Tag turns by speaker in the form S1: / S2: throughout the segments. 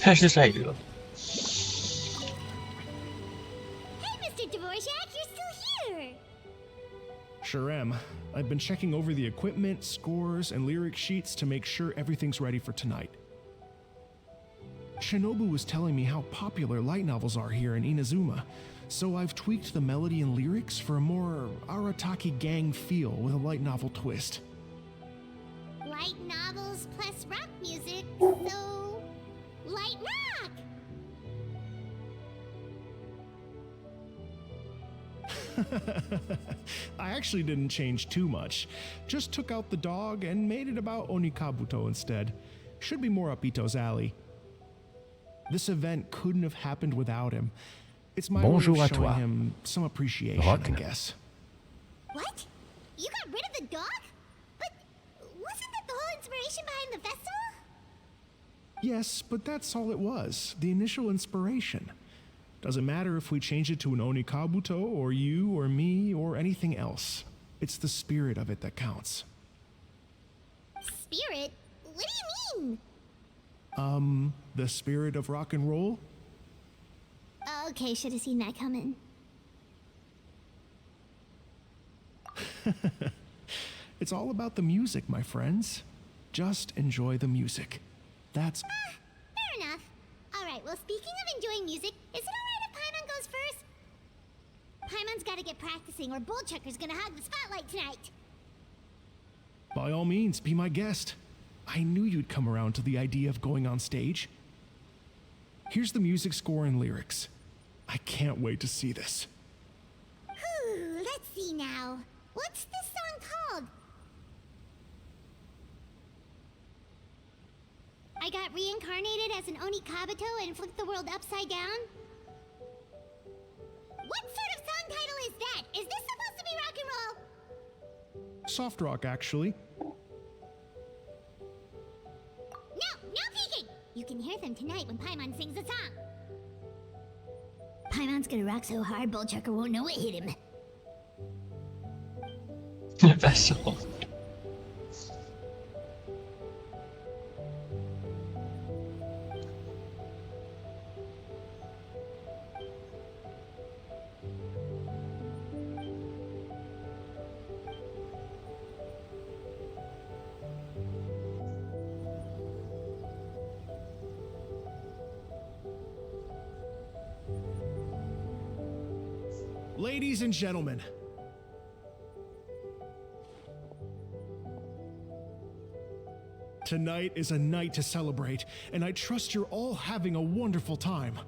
S1: 开始下雨了。
S2: Hey, Mr. Dvorak, you're still here!
S3: Sure am. I've been checking over the equipment, scores, and lyric sheets to make sure everything's ready for tonight. Shinobu was telling me how popular light novels are here in Inazuma, so I've tweaked the melody and lyrics for a more Arataki gang feel with a light novel twist.
S2: Light novels plus rock music, so... light rock!
S3: I actually didn't change too much. Just took out the dog and made it about Onikabuto instead. Should be more up Ito's alley. This event couldn't have happened without him. It's my way of
S4: Bonjour à
S3: showing
S4: toi.
S3: him some appreciation,
S4: Rock.
S3: I guess.
S2: What? You got rid of the dog? But wasn't that the whole inspiration behind the festival?
S3: Yes, but that's all it was. The initial inspiration. Doesn't matter if we change it to an Onikabuto, or you, or me, or anything else. It's the spirit of it that counts.
S2: Spirit? What do you mean?
S3: The spirit of rock and roll?
S2: Okay, should have seen that coming.
S3: It's all about the music, my friends. Just enjoy the music. That's...
S2: Fair enough. Alright, well, speaking of enjoying music, is it alright if Paimon goes first? Paimon's gotta get practicing, or Bullchucker's gonna hog the spotlight tonight.
S3: By all means, be my guest. I knew you'd come around to the idea of going on stage. Here's the music score and lyrics. I can't wait to see this.
S2: Whew, let's see now. What's this song called? I got reincarnated as an Onikabuto and flipped the world upside down? What sort of song title is that? Is this supposed to be rock and roll?
S3: Soft rock, actually.
S2: No peeking! You can hear them tonight when Paimon sings a song. Paimon's gonna rock so hard, Bullchucker won't know what hit him.
S1: 白手。
S3: Ladies and gentlemen, tonight is a night to celebrate, and I trust you're all having a wonderful time.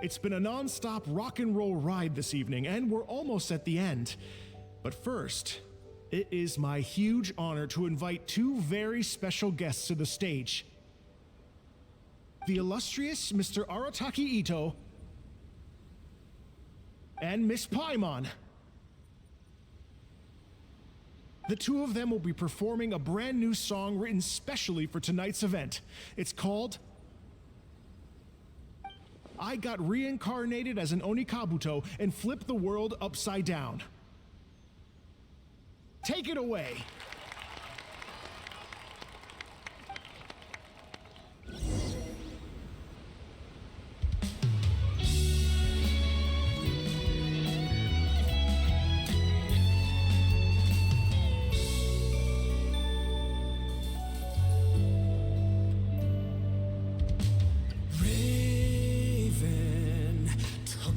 S3: It's been a non-stop rock and roll ride this evening, and we're almost at the end. But first, it is my huge honor to invite two very special guests to the stage. The illustrious Mr. Arataki Ito and Miss Paimon. The two of them will be performing a brand new song written specially for tonight's event. It's called I Got Reincarnated as an Onikabuto and Flipped the World Upside Down. Take it away.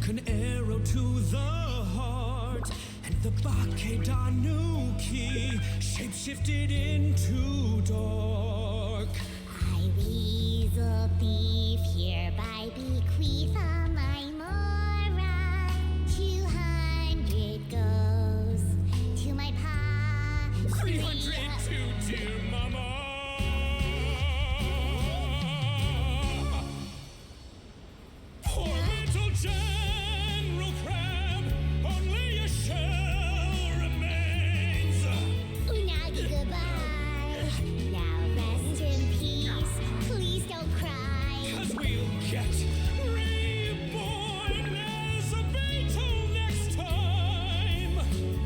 S5: An arrow to the heart, and the Bakedanuki shapeshifted into dark.
S2: I weasel thief hereby bequeath all my mora. 200 goes to my pa.
S5: 300 to dear mama. Poor little General Crab, only a shell remains.
S2: Unagi goodbye. Now rest in peace. Please don't cry.
S5: 'Cause we'll get reborn as a beetle next time.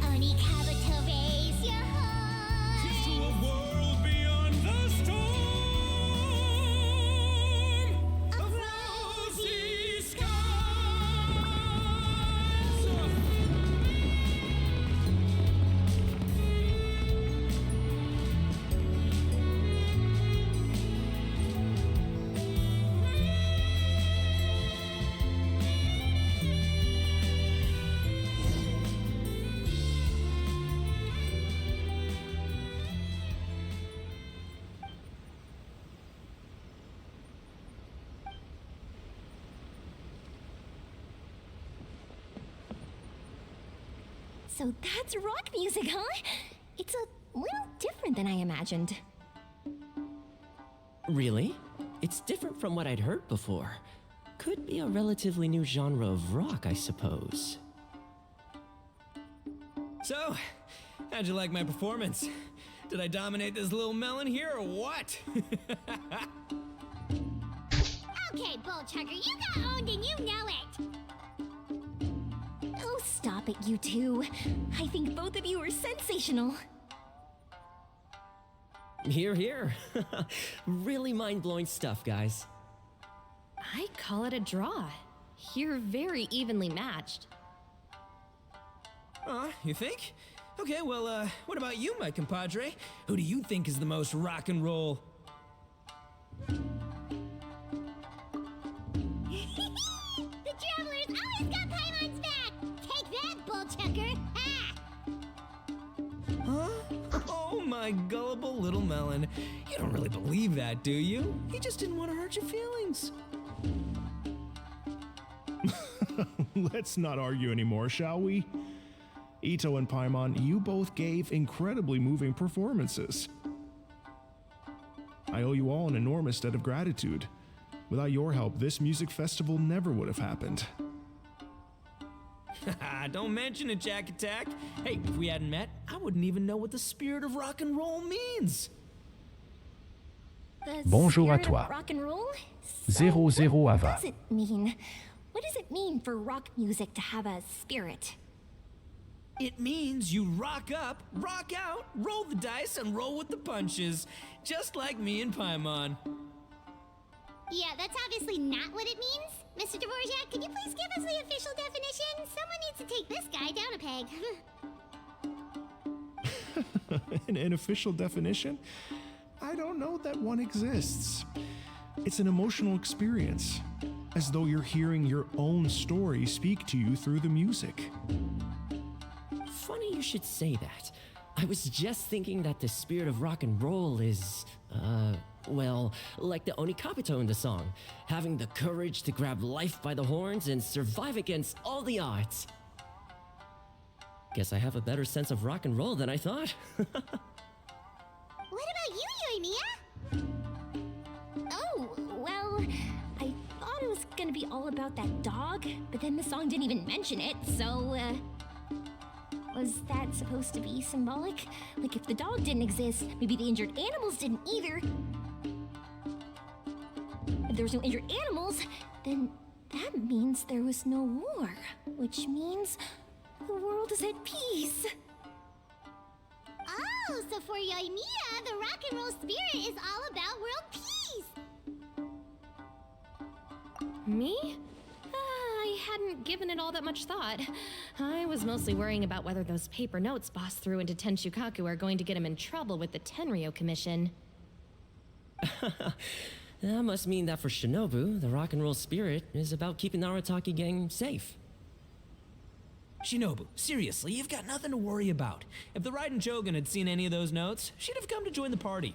S2: Onikabuto, raise your heart.
S5: Here's to a world
S4: So that's rock music, huh? It's a little different than I imagined.
S6: Really? It's different from what I'd heard before. Could be a relatively new genre of rock, I suppose.
S5: So, how'd you like my performance? Did I dominate this little melon here or what?
S2: Okay, Bullchucker, you got owned and you know it.
S4: Oh, stop it, you two. I think both of you are sensational.
S6: Here, here. Really mind-blowing stuff, guys.
S7: I call it a draw. You're very evenly matched.
S5: You think? Okay, well, what about you, my compadre? Who do you think is the most rock and roll?
S2: The Travelers always got Paimon's back! Take that, Bullchucker! Ha!
S5: Huh? Oh, my gullible little melon. You don't really believe that, do you? He just didn't want to hurt your feelings.
S3: Let's not argue anymore, shall we? Ito and Paimon, you both gave incredibly moving performances. I owe you all an enormous debt of gratitude. Without your help, this music festival never would have happened.
S5: Don't mention it, Jack Attack. Hey, if we hadn't met, I wouldn't even know what the spirit of rock and roll means.
S4: The
S8: Bonjour à
S4: spirit of
S8: toi.
S4: rock and roll?
S8: 0-0 à
S4: What
S8: 20.
S4: does it mean? What does it mean for rock music to have a spirit?
S5: It means you rock up, rock out, roll the dice, and roll with the punches. Just like me and Paimon.
S2: Yeah, that's obviously not what it means. Mr. Dvorak, could you please give us the official definition? Someone needs to take this guy down a peg.
S3: An official definition? I don't know that one exists. It's an emotional experience, as though you're hearing your own story speak to you through the music.
S6: Funny you should say that. I was just thinking that the spirit of rock and roll is, well, like the Onikapito in the song, having the courage to grab life by the horns and survive against all the odds. Guess I have a better sense of rock and roll than I thought.
S2: What about you, Yoimiya?
S4: Oh, well, I thought it was gonna be all about that dog, but then the song didn't even mention it, so, was that supposed to be symbolic? Like, if the dog didn't exist, maybe the injured animals didn't either. If there was no injured animals, then that means there was no war, which means the world is at peace.
S2: Oh, so for Yoimiya, the rock and roll spirit is all about world peace!
S7: Me? I hadn't given it all that much thought. I was mostly worrying about whether those paper notes Boss threw into Tenshukaku are going to get him in trouble with the Tenryo Commission.
S6: That must mean that for Shinobu, the rock and roll spirit is about keeping the Arataki gang safe.
S5: Shinobu, seriously, you've got nothing to worry about. If the Raiden Shogun had seen any of those notes, she'd have come to join the party.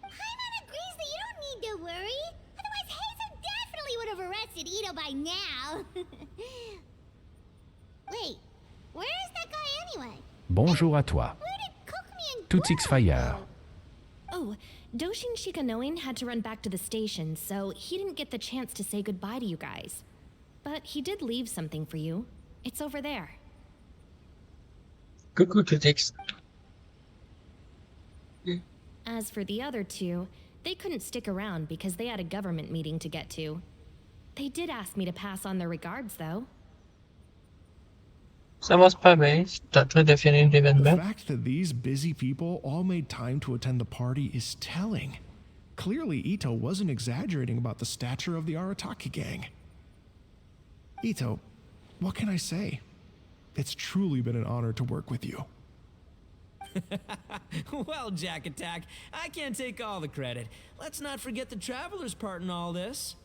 S2: Paimon agrees that you don't need to worry. Otherwise, Heizo definitely would have arrested Ito by now. Wait, where is that guy anyway?
S8: Bonjour à toi.
S2: Where did Kokumi and
S8: Tout Fire.
S7: Oh, Doshin Shikanoin had to run back to the station, so he didn't get the chance to say goodbye to you guys. But he did leave something for you. It's over there.
S1: Coucou critics.
S7: As for the other two, they couldn't stick around because they had a government meeting to get to. They did ask me to pass on their regards, though.
S1: Ça was pas mal. T'as très défini
S3: The
S1: l'événement.
S3: fact that these busy people all made time to attend the party is telling. Clearly, Ito wasn't exaggerating about the stature of the Arataki gang. Ito, what can I say? It's truly been an honor to work with you.
S5: Well, Jack Attack, I can't take all the credit. Let's not forget the Traveler's part in all this.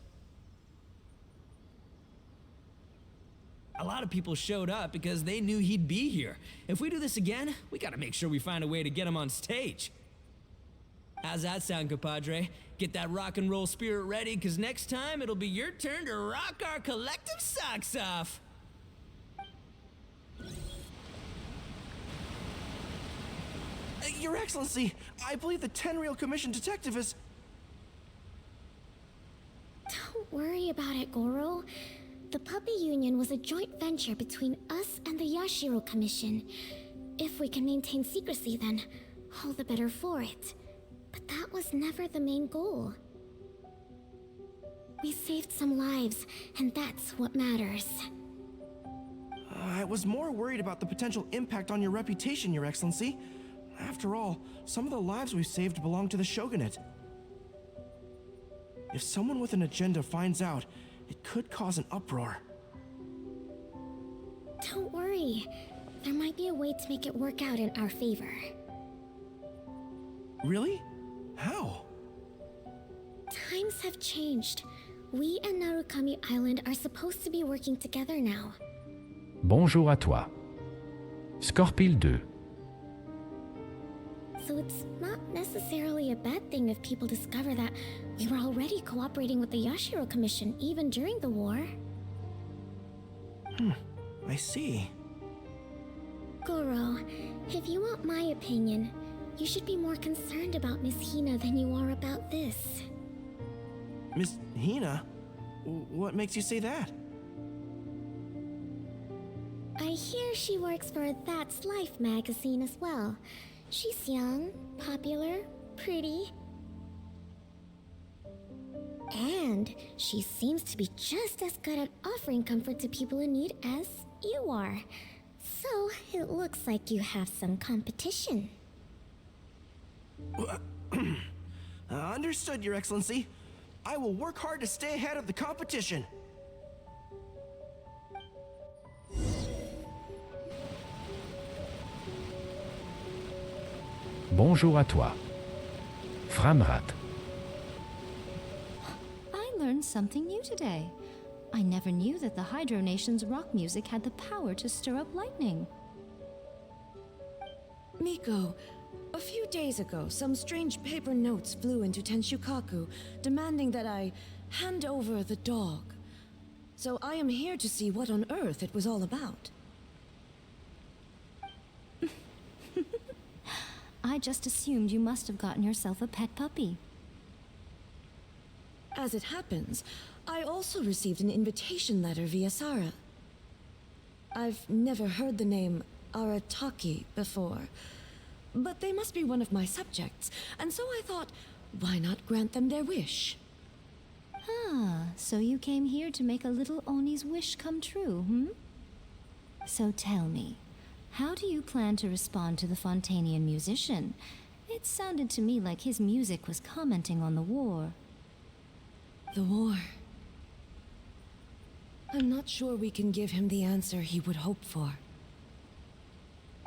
S5: A lot of people showed up because they knew he'd be here. If we do this again, we gotta make sure we find a way to get him on stage. How's that sound, compadre? Get that rock and roll spirit ready, because next time it'll be your turn to rock our collective socks off.
S9: Your Excellency, I believe the Tenreal Commission detective is...
S2: Don't worry about it, Goro. The Puppy Union was a joint venture between us and the Yashiro Commission. If we can maintain secrecy, then all the better for it. But that was never the main goal. We saved some lives, and that's what matters.
S9: I was more worried about the potential impact on your reputation, Your Excellency. After all, some of the lives we've saved belong to the Shogunate. If someone with an agenda finds out, it could cause an uproar.
S2: Don't worry. There might be a way to make it work out in our favor.
S9: Really? How?
S2: Times have changed. We and Narukami Island are supposed to be working together now.
S8: Bonjour à toi. Scorpile 2.
S2: So it's not necessarily a bad thing if people discover that we were already cooperating with the Yashiro Commission even during the war.
S9: I see.
S2: Goro, if you want my opinion, you should be more concerned about Miss Hina than you are about this.
S9: Miss Hina? What makes you say that?
S2: I hear she works for That's Life magazine as well. She's young, popular, pretty. And she seems to be just as good at offering comfort to people in need as you are. So it looks like you have some competition.
S9: Understood, Your Excellency. I will work hard to stay ahead of the competition.
S8: Bonjour à toi. Framrat.
S10: I learned something new today. I never knew that the Hydro Nation's rock music had the power to stir up lightning.
S11: Miko, a few days ago, some strange paper notes flew into Tenshukaku, demanding that I hand over the dog. So I am here to see what on earth it was all about.
S10: I just assumed you must have gotten yourself a pet puppy.
S11: As it happens, I also received an invitation letter via Sara. I've never heard the name Arataki before, but they must be one of my subjects, and so I thought, why not grant them their wish?
S10: Ah, so you came here to make a little Oni's wish come true, hmm? So tell me, how do you plan to respond to the Fontanian musician? It sounded to me like his music was commenting on the war.
S11: The war. I'm not sure we can give him the answer he would hope for.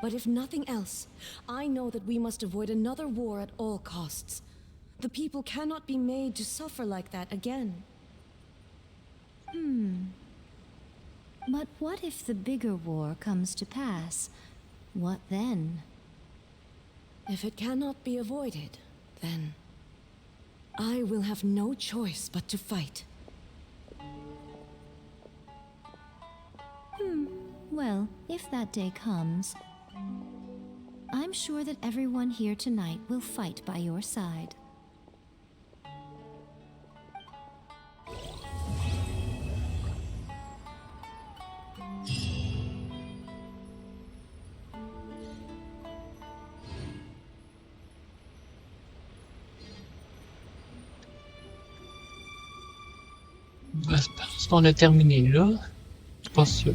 S11: But if nothing else, I know that we must avoid another war at all costs. The people cannot be made to suffer like that again.
S10: But what if the bigger war comes to pass? What then?
S11: If it cannot be avoided, then I will have no choice but to fight.
S10: Well, if that day comes, I'm sure that everyone here tonight will fight by your side.
S1: Je pense qu'on a terminé là. Je pense que...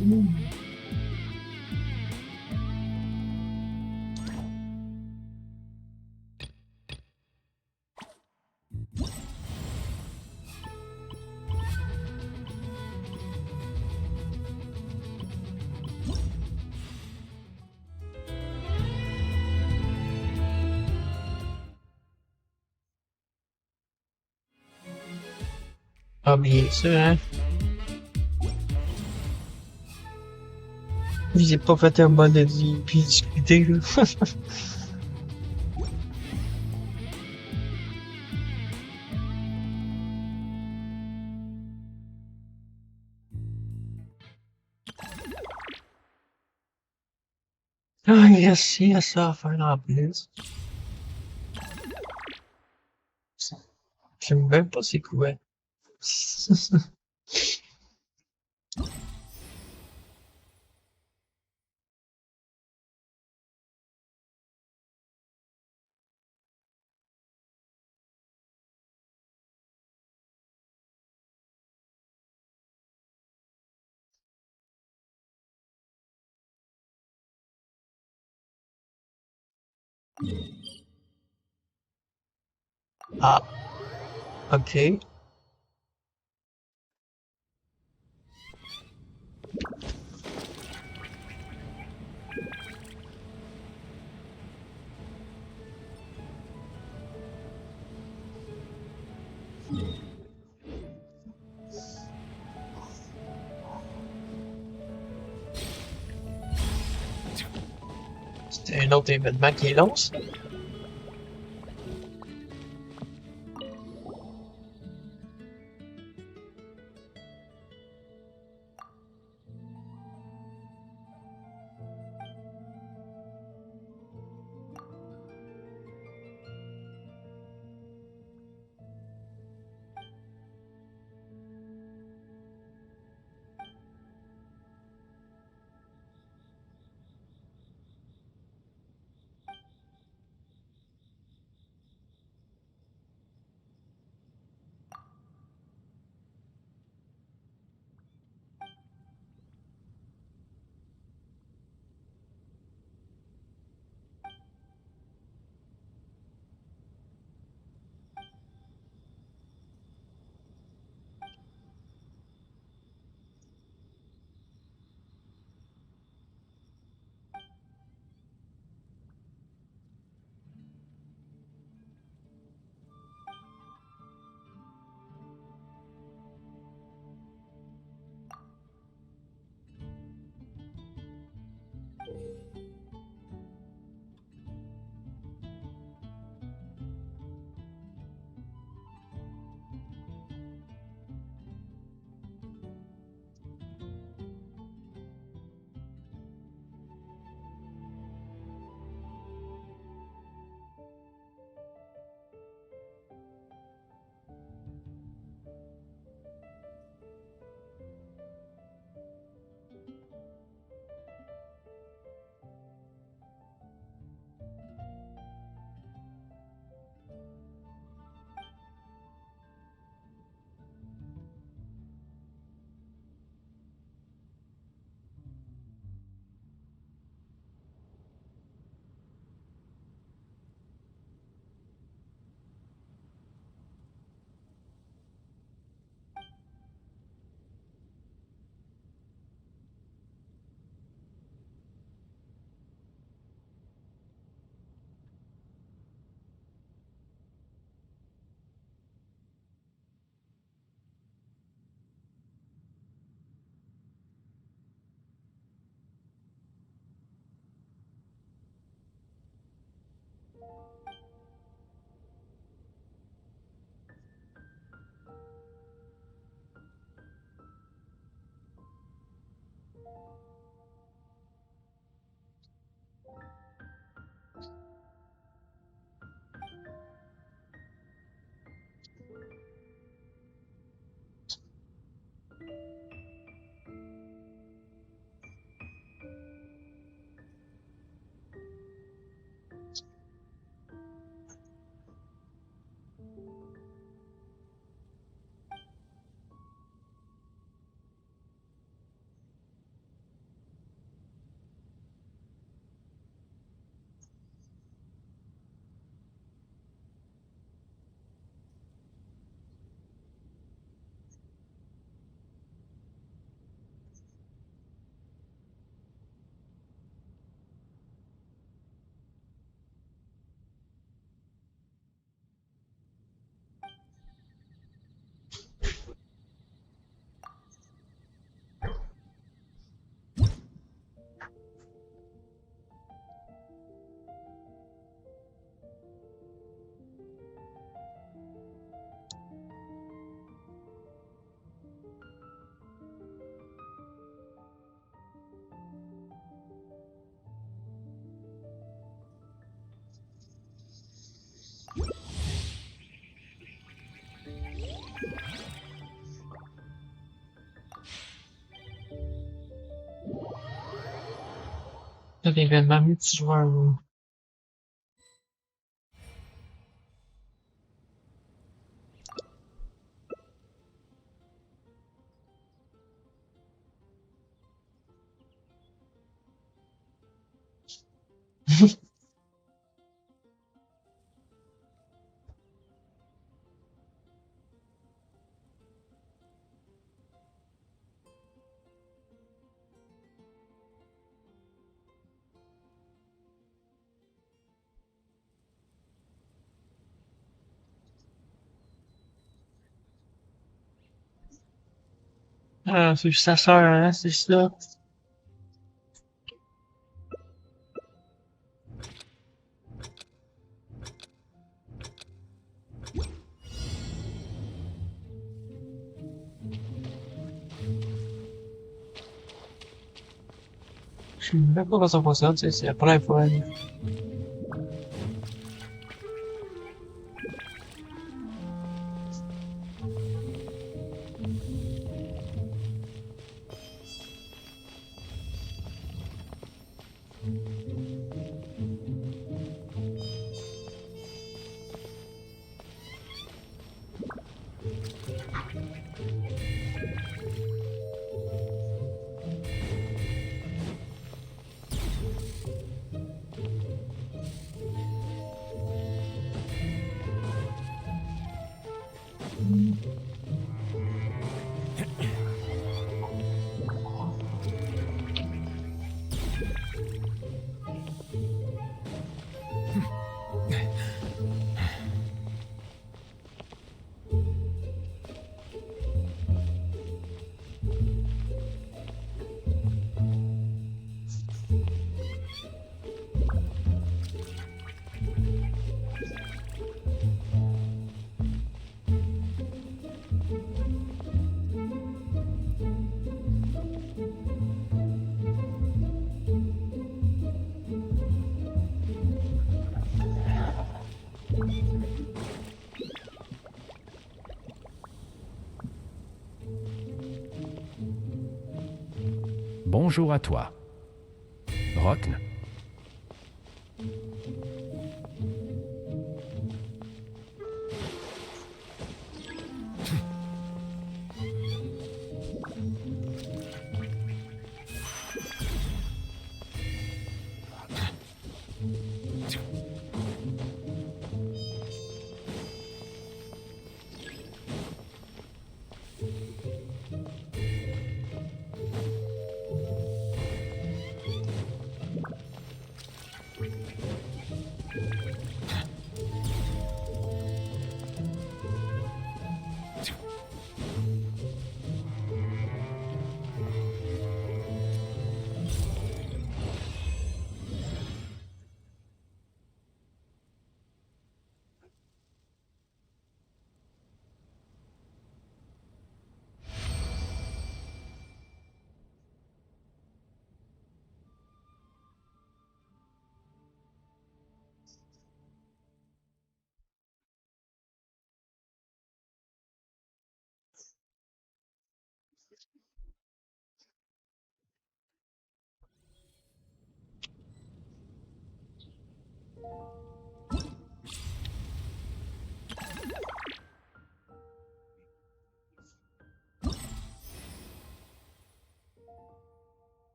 S1: Ah, bien sûr, hein. J'ai pas fait un bon avis, puis discuter, là. Ah, yes, il y a ça à faire en plus. Je sais même pas c'est quoi. Ah, ok. C'était un autre événement qui lance. L'événement multijoueur. Là. Ah, c'est sa sœur, hein, c'est ça. Je sais même pas comment ça fonctionne, c'est la première fois. Là.
S8: Bonjour à toi. Rockne.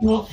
S1: Well,